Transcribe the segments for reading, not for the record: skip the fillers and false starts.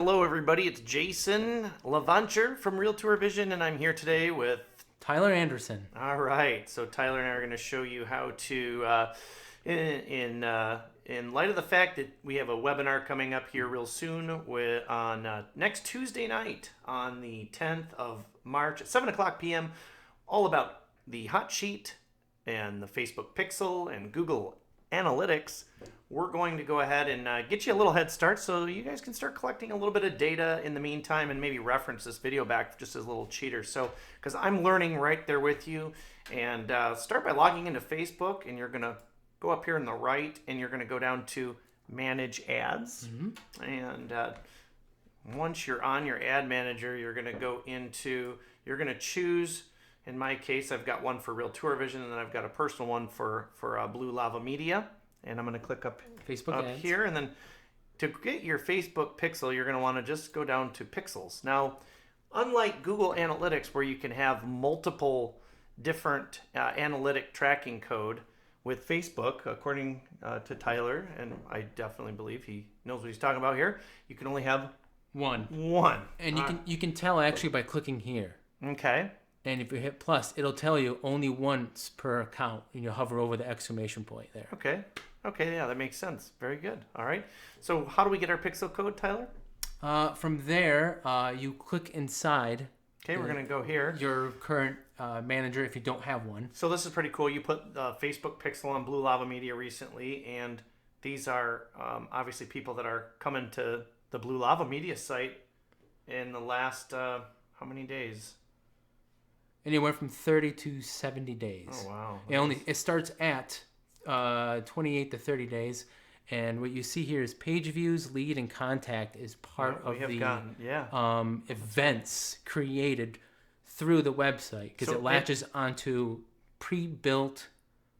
Hello, everybody. It's Jason Levancher from Real Tour Vision, and I'm here today with. Tyler Anderson. All right. So Tyler and I are going to show you how to, in light of the fact that we have a webinar coming up here real soon on next Tuesday night on the 10th of March at 7:00 p.m. all about the hot sheet and the Facebook Pixel and Google Analytics. We're going to go ahead and get you a little head start so you guys can start collecting a little bit of data in the meantime and maybe reference this video back just as a little cheater. So, because I'm learning right there with you, and start by logging into Facebook, and you're going to go up here on the right and you're going to go down to Manage Ads. And once you're on your ad manager, you're going to choose. In my case, I've got one for Real Tour Vision, and then I've got a personal one for Blue Lava Media. And I'm going to click up ads. here. And then to get your Facebook pixel, you're going to want to just go down to pixels. Now, unlike Google Analytics, where you can have multiple different analytic tracking code, with Facebook, according to Tyler, and I definitely believe he knows what he's talking about here, you can only have one. And you can tell actually by clicking here. Okay. And if you hit plus, it'll tell you only once per account, and you hover over the exclamation point there. Okay, yeah, that makes sense. Very good. All right. So how do we get our pixel code, Tyler? From there, you click inside. Okay, we're going to go here. Your current manager, if you don't have one. So this is pretty cool. You put the Facebook Pixel on Blue Lava Media recently, and these are obviously people that are coming to the Blue Lava Media site in the last, how many days? Anywhere from 30 to 70 days. Oh, wow. It starts at 28 to 30 days. And what you see here is page views, lead, and contact is part of the events created through the website, because it latches onto pre-built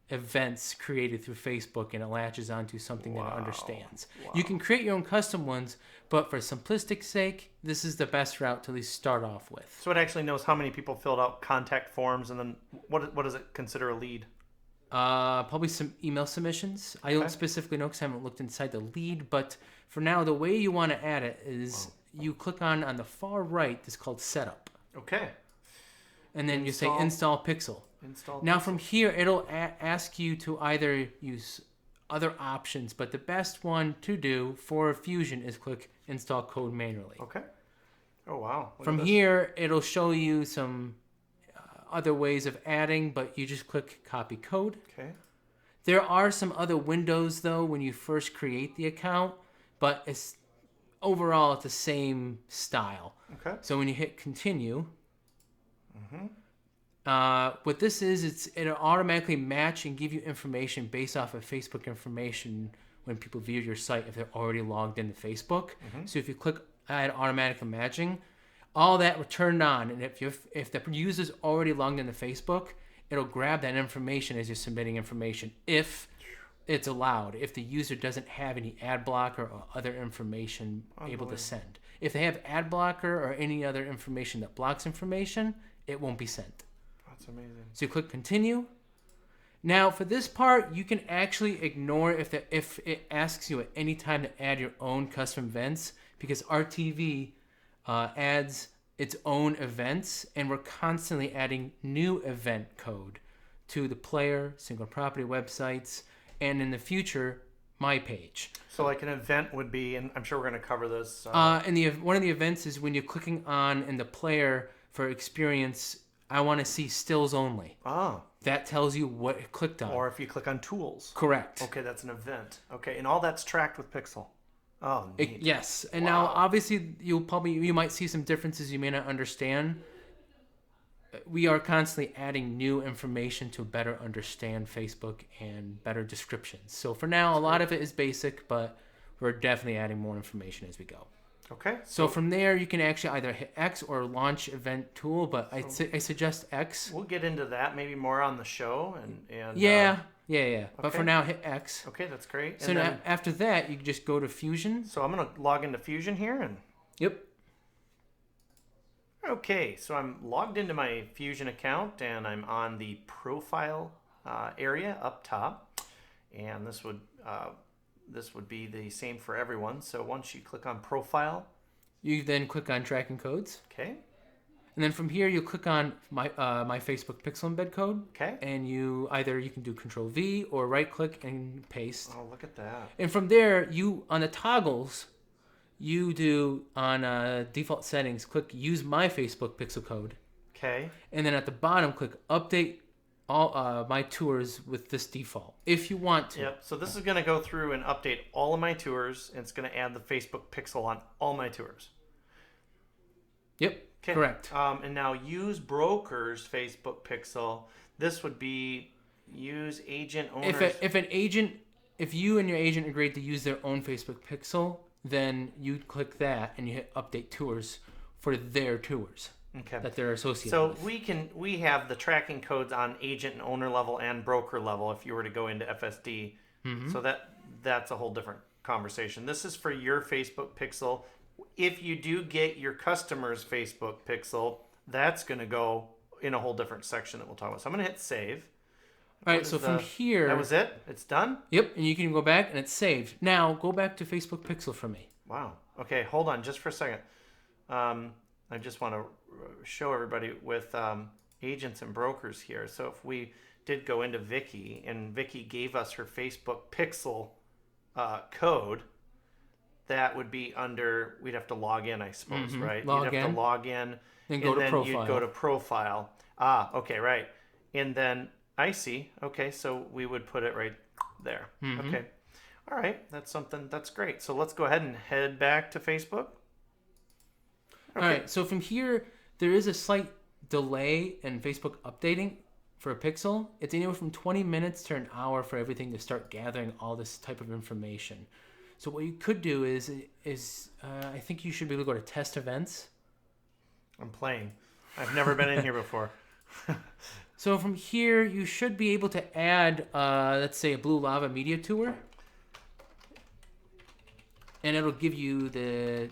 events created through Facebook, and it latches onto something that it understands. Wow. You can create your own custom ones, but for simplistic sake, this is the best route to at least start off with. So it actually knows how many people filled out contact forms, and then what does it consider a lead? Probably some email submissions. I don't specifically know because I haven't looked inside the lead, but for now, the way you want to add it is you click on the far right. It's called Setup. Okay. And then you say Install Pixel. Now from here, it'll ask you to either use other options, but the best one to do for Fusion is click Install Code manually. Okay. Oh, wow. From here, it'll show you some other ways of adding, but you just click Copy Code. Okay. There are some other windows, though, when you first create the account, but it's overall it's the same style. Okay. So when you hit Continue, what this is, it'll automatically match and give you information based off of Facebook information when people view your site if they're already logged into Facebook. So if you click Add Automatic Matching, all that will turn on, and if the user's already logged into Facebook, it'll grab that information as you're submitting information if it's allowed. If the user doesn't have any ad blocker or other information able to send. If they have ad blocker or any other information that blocks information, it won't be sent. That's amazing. So you click Continue. Now for this part, you can actually ignore if it asks you at any time to add your own custom events, because RTV adds its own events, and we're constantly adding new event code to the player, single property websites, and in the future, my page. So like an event would be, and I'm sure we're going to cover this. And one of the events is when you're clicking on in the player for experience, I want to see stills only. That tells you what it clicked on. Or if you click on tools. Correct. Okay, that's an event. Okay, and all that's tracked with Pixel. Oh, neat. Yes, and now obviously you might see some differences you may not understand. We are constantly adding new information to better understand Facebook and better descriptions. So for now, a lot of it is basic, but we're definitely adding more information as we go. Okay. So from there, you can actually either hit X or launch event tool, but I suggest X. We'll get into that maybe more on the show. Yeah. But for now, hit X. Okay, that's great. So now, after that, you can just go to Fusion. So I'm going to log into Fusion here. Yep. Okay, so I'm logged into my Fusion account, and I'm on the profile area up top. And this would be the same for everyone. So once you click on profile, You then click on tracking codes. Okay. And then from here, you click on my Facebook Pixel embed code. Okay. And you can do Control V or right click and paste. Oh, look at that. And from there, on the toggles, you do on default settings, click use my Facebook Pixel code. Okay. And then at the bottom, click update all my tours with this default if you want to. Yep. So this is going to go through and update all of my tours, and it's going to add the Facebook Pixel on all my tours. Yep. Okay. Correct. And now use broker's Facebook Pixel. This would be use agent owners. If you and your agent agreed to use their own Facebook Pixel, then you click that and you hit update tours for their tours. Okay. That they're associated So with. we have the tracking codes on agent and owner level and broker level if you were to go into FSD. Mm-hmm. So that's a whole different conversation. This is for your Facebook Pixel. If you do get your customer's Facebook Pixel, that's going to go in a whole different section that we'll talk about. So I'm going to hit save. All right, so from here... That was it? It's done? Yep, and you can go back and it's saved. Now, go back to Facebook Pixel for me. Wow. Okay, hold on just for a second. I just want to show everybody with agents and brokers here. So if we did go into Vicky, and Vicky gave us her Facebook Pixel code, that would be under, we'd have to log in, I suppose, right? Log You'd have in. to log in. Then go to profile. You'd go to profile. Ah, okay, right. And then, I see. Okay, so we would put it right there. Mm-hmm. Okay. All right, that's great. So let's go ahead and head back to Facebook. Okay. All right, so from here, there is a slight delay in Facebook updating for a pixel. It's anywhere from 20 minutes to an hour for everything to start gathering all this type of information. So what you could do is I think you should be able to go to test events. I'm playing. I've never been in here before. So from here, you should be able to add, let's say, a Blue Lava Media Tour. And it'll give you the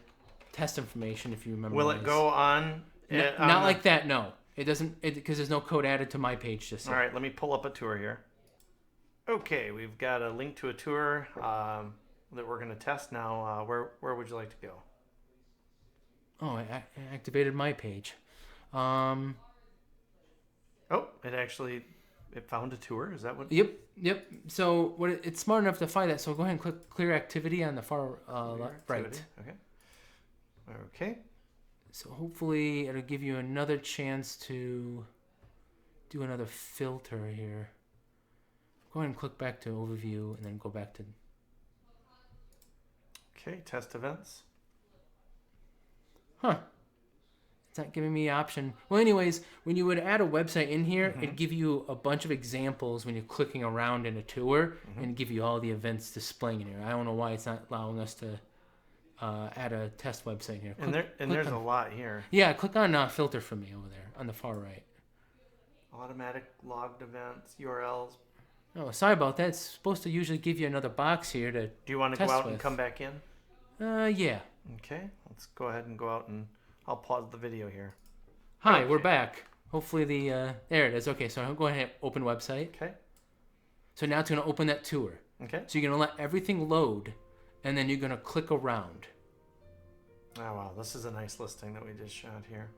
test information if you remember. Will it go on? Not like that, no. It doesn't, because there's no code added to my page just yet. All right, let me pull up a tour here. Okay, we've got a link to a tour that we're going to test now. Where would you like to go? Oh, I activated my page. Oh, it found a tour? Is that what? Yep. So it's smart enough to find that. So go ahead and click Clear Activity on the far right. Okay. So hopefully it'll give you another chance to do another filter here. Go ahead and click back to Overview and then go back to... Okay, test events. Huh. It's not giving me the option. Well, anyways, when you would add a website in here, it'd give you a bunch of examples when you're clicking around in a tour and give you all the events displaying in here. I don't know why it's not allowing us to add a test website here. There's a lot here. Yeah, click on filter for me over there on the far right. Automatic logged events, URLs. Oh, sorry about that. It's supposed to usually give you another box here to Do you want to go out and come back in? Yeah. Okay, let's go ahead and go out and I'll pause the video here. Hi, we're back. Hopefully there it is. Okay, so I'll go ahead and open website. Okay. So now it's going to open that tour. Okay. So you're going to let everything load, and then you're going to click around. Oh, wow. This is a nice listing that we just shot here.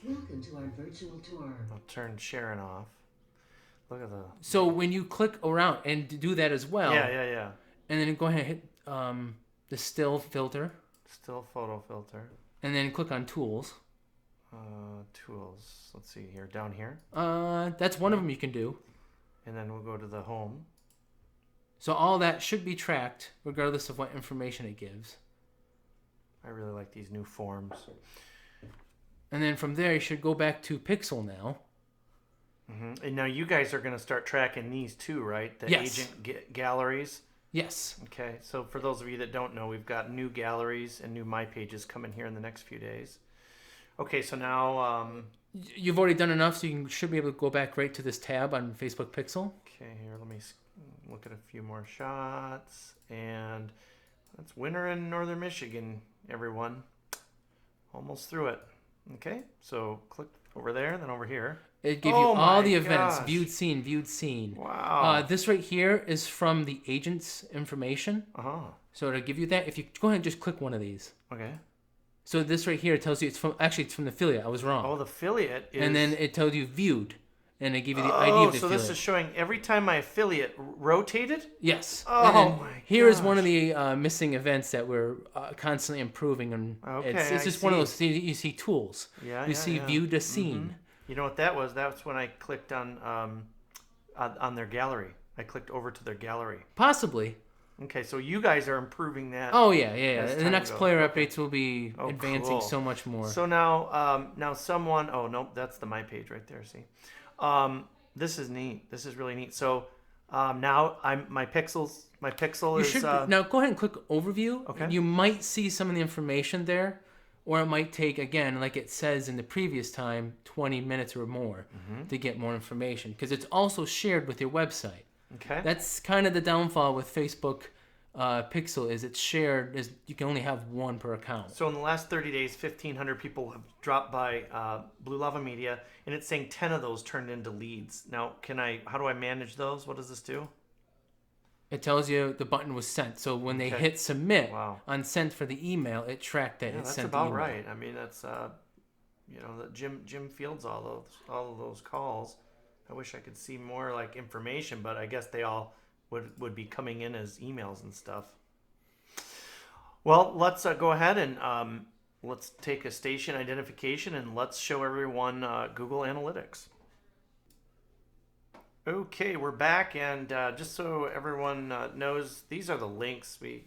Welcome to our virtual tour. I'll turn sharing off. Look at the... So when you click around and do that as well. Yeah. And then go ahead and hit the still filter. Still photo filter. And then click on tools. Tools. Let's see here. Down here. That's one of them you can do. And then we'll go to the home. So all that should be tracked regardless of what information it gives. I really like these new forms. And then from there, you should go back to Pixel now. Mm-hmm. And now you guys are going to start tracking these too, right? The Yes. agent galleries. Yes. Okay, so for those of you that don't know, we've got new galleries and new My Pages coming here in the next few days. Okay, so now... You've already done enough, so you should be able to go back right to this tab on Facebook Pixel. Okay, here, let me look at a few more shots. And that's winter in northern Michigan, everyone. Almost through it. Okay, so click over there, then over here. It gives you all the events, viewed scene. Wow. This right here is from the agent's information. Uh-huh. So it'll give you that. If you go ahead and just click one of these. Okay. So this right here tells you it's from the affiliate. I was wrong. Oh, the affiliate is... And then it told you viewed, and it gave you the ID of the so affiliate. this is showing every time my affiliate rotated? Yes. Oh, and then my here is one gosh. of the missing events that we're constantly improving. And Okay, it's I just one of see. those, you see tools. Yeah, You see viewed as seen. You know what that was? That's when I clicked on their gallery. I clicked over to their gallery. Possibly. Okay, so you guys are improving that. Oh, yeah. as And the time next goes. player Okay. updates will be advancing cool. so much more. So now someone... Oh, nope, that's the My Page right there, see? This is neat. This is really neat. So now my pixel You is... should now go ahead and click overview. Okay. You might see some of the information there, or it might take, again, like it says in the previous time, 20 minutes or more to get more information, because it's also shared with your website. Okay. That's kind of the downfall with Facebook Pixel, is it's shared. You can only have one per account. So in the last 30 days, 1,500 people have dropped by Blue Lava Media, and it's saying 10 of those turned into leads. Now, how do I manage those? What does this do? It tells you the button was sent. So when they Okay. hit submit Wow. on sent for the email, it tracked that Yeah, it that's sent about the email. right. I mean, that's that Jim fields all of those calls. I wish I could see more like information, but I guess they all would be coming in as emails and stuff. Well, let's go ahead and let's take a station identification and let's show everyone Google Analytics. Okay, we're back, and just so everyone knows, these are the links. We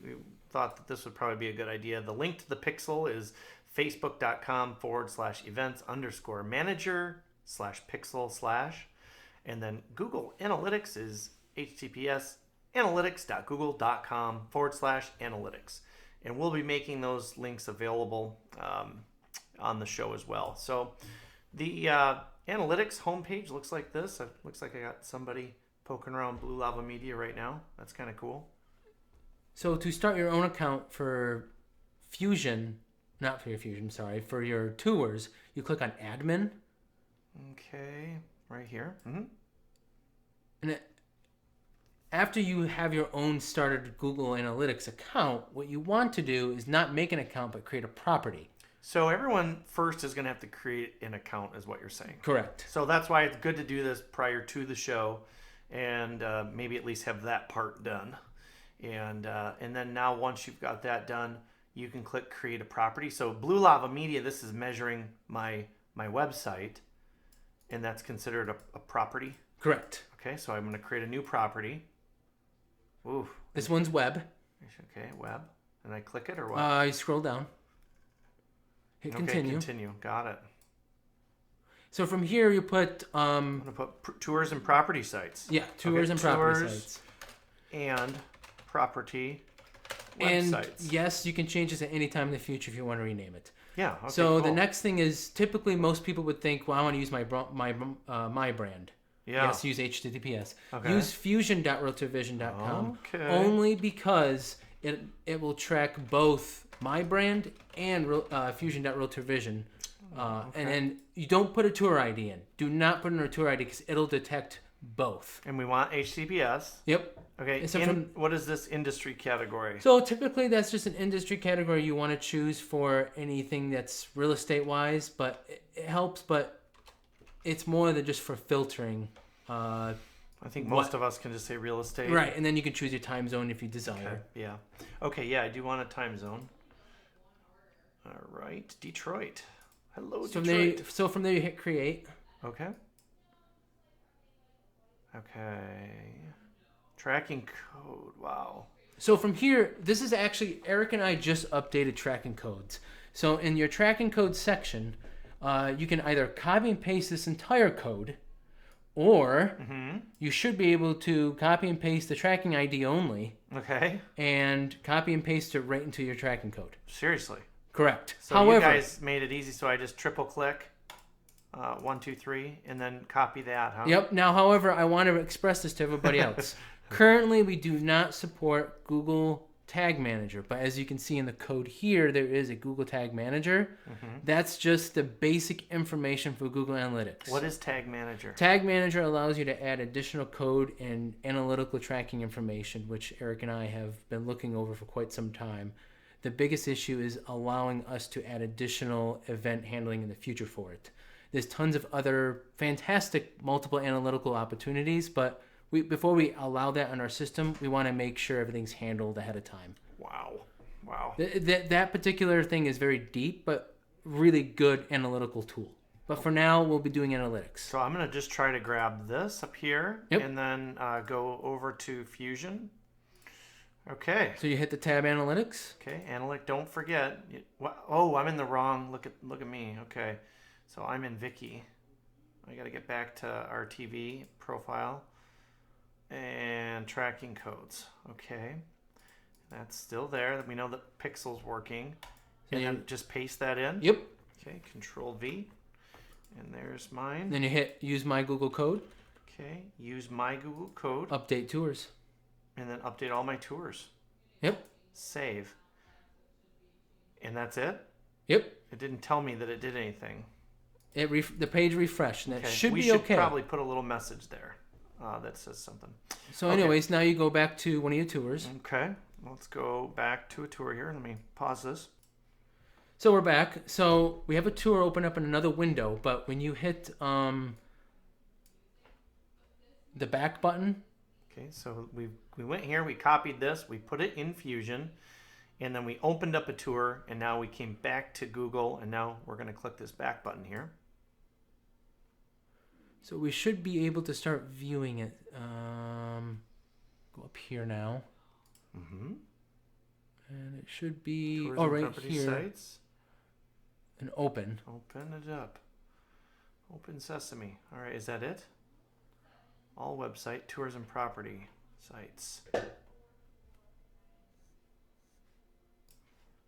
thought that this would probably be a good idea. The link to the Pixel is facebook.com/events_manager/pixel/, and then Google Analytics is https://analytics.google.com/analytics. And we'll be making those links available on the show as well. So the Analytics homepage looks like this. It looks like I got somebody poking around Blue Lava Media right now. That's kind of cool. So to start your own account for Fusion, not for your Fusion, sorry, for your tours, you click on Admin. Okay, right here. Mm-hmm. And after you have your own started Google Analytics account, what you want to do is not make an account, but create a property. So everyone first is going to have to create an account, is what you're saying. Correct. So that's why it's good to do this prior to the show, and maybe at least have that part done. And then now once you've got that done, you can click Create a Property. So Blue Lava Media, this is measuring my website, and that's considered a property. Correct. Okay, so I'm going to create a new property. Ooh. This one's web. Okay, web. And I click it or what? You scroll down. Hit Okay, continue. continue. Got it. So from here you put I'm going to put tours and property sites. yeah, tours and property tours sites. And property And websites. yes, you can change this at any time in the future if you want to rename it. Yeah. Okay, So the cool. next thing is typically most people would think, well, I want to use my brand. Yeah. Yes, use HTTPS. Okay. Use fusion.realtorvision.com Okay. only because it will track both my brand and fusion.realtorvision. And then you don't put a tour ID in. Do not put in a tour ID because it'll detect both. And we want HTTPS. Yep. Okay. So what is this industry category? So typically that's just an industry category you want to choose for anything that's real estate wise, but it helps, but it's more than just for filtering. I think most of us can just say real estate. Right, and then you can choose your time zone if you desire. Okay. Yeah. Okay. Yeah, I do want a time zone. All right, Detroit. Hello, Detroit. So from there you hit create. Okay. Okay. Tracking code. Wow. So from here, this is actually, Eric and I just updated tracking codes. So in your tracking code section, you can either copy and paste this entire code, or you should be able to copy and paste the tracking ID only, Okay. and copy and paste it right into your tracking code. Seriously. Correct. So However, you guys made it easy, so I just triple click 1, 2, 3, and then copy that, huh? Yep. Now, however, I want to express this to everybody else. Currently, we do not support Google Tag Manager, but as you can see in the code here, there is a Google Tag Manager. That's just the basic information for Google Analytics. What is Tag Manager? Tag Manager allows you to add additional code and analytical tracking information, which Eric and I have been looking over for quite some time. The biggest issue is allowing us to add additional event handling in the future for it. There's tons of other fantastic multiple analytical opportunities, but before we allow that on our system, we want to make sure everything's handled ahead of time. Wow. That particular thing is very deep, but really good analytical tool. But for now, we'll be doing analytics. So I'm going to just try to grab this up here and then go over to Fusion. Okay. So you hit the tab Analytics. Okay, Analytic. Don't forget. Oh, I'm in the wrong. Look at me. Okay. So I'm in Viki. I got to get back to our TV profile and tracking codes. Okay. That's still there. We know the pixel's working. And then just paste that in. Yep. Okay, Control V. And there's mine. Then you hit Use My Google Code. Okay, use my Google Code. Update tours. And then update all my tours. Yep. Save. And that's it? Yep. It didn't tell me that it did anything. The page refreshed, and that should we be should okay. probably put a little message there that says something. So anyways, now you go back to one of your tours. Okay. Let's go back to a tour here. Let me pause this. So we're back. So we have a tour open up in another window, but when you hit the back button. Okay, so we went here, we copied this, we put it in Fusion, and then we opened up a tour, and now we came back to Google, and now we're going to click this back button here. So we should be able to start viewing it. Go up here now. Mm-hmm. And it should be Tourism right property here. Sites. And open. Open it up. Open Sesame. All right, is that it? All website, tourism property sites.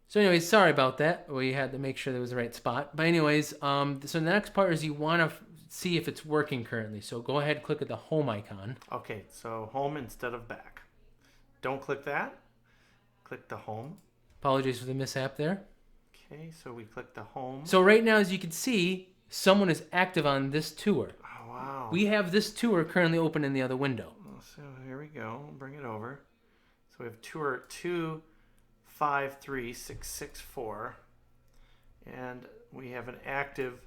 So anyways, sorry about that. We had to make sure there was the right spot. But anyways, so the next part is you want to see if it's working currently. So go ahead and click at the home icon. Okay, so home instead of back. Don't click that. Click the home. Apologies for the mishap there. Okay, so we click the home. So right now, as you can see, someone is active on this tour. Oh, wow. We have this tour currently open in the other window. So here we go. Bring it over. So we have tour 253664. And we have an active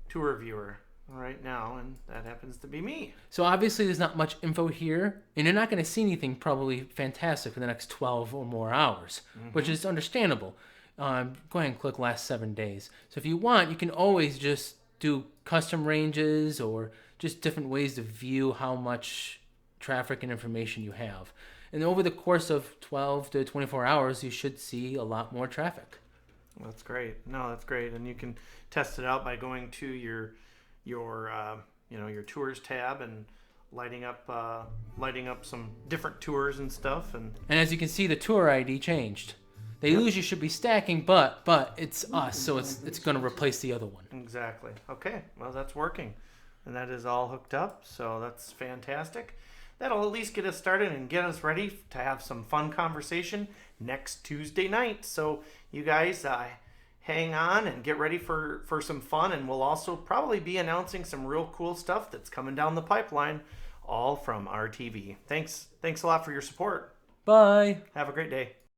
tour viewer right now, and that happens to be me. So obviously there's not much info here, and you're not going to see anything probably fantastic for the next 12 or more hours, which is understandable. Go ahead and click last 7 days. So if you want, you can always just do custom ranges or just different ways to view how much traffic and information you have. And over the course of 12 to 24 hours, you should see a lot more traffic. That's great. No, that's great. And you can test it out by going to your tours tab and lighting up some different tours and stuff. And as you can see, the tour ID changed. They usually should be stacking, but it's us, so it's going to replace the other one. Exactly. Okay. Well, that's working, and that is all hooked up. So that's fantastic. That'll at least get us started and get us ready to have some fun conversation next Tuesday night. So you guys hang on and get ready for some fun, and we'll also probably be announcing some real cool stuff that's coming down the pipeline, all from RTV. Thanks a lot for your support. Bye. Have a great day.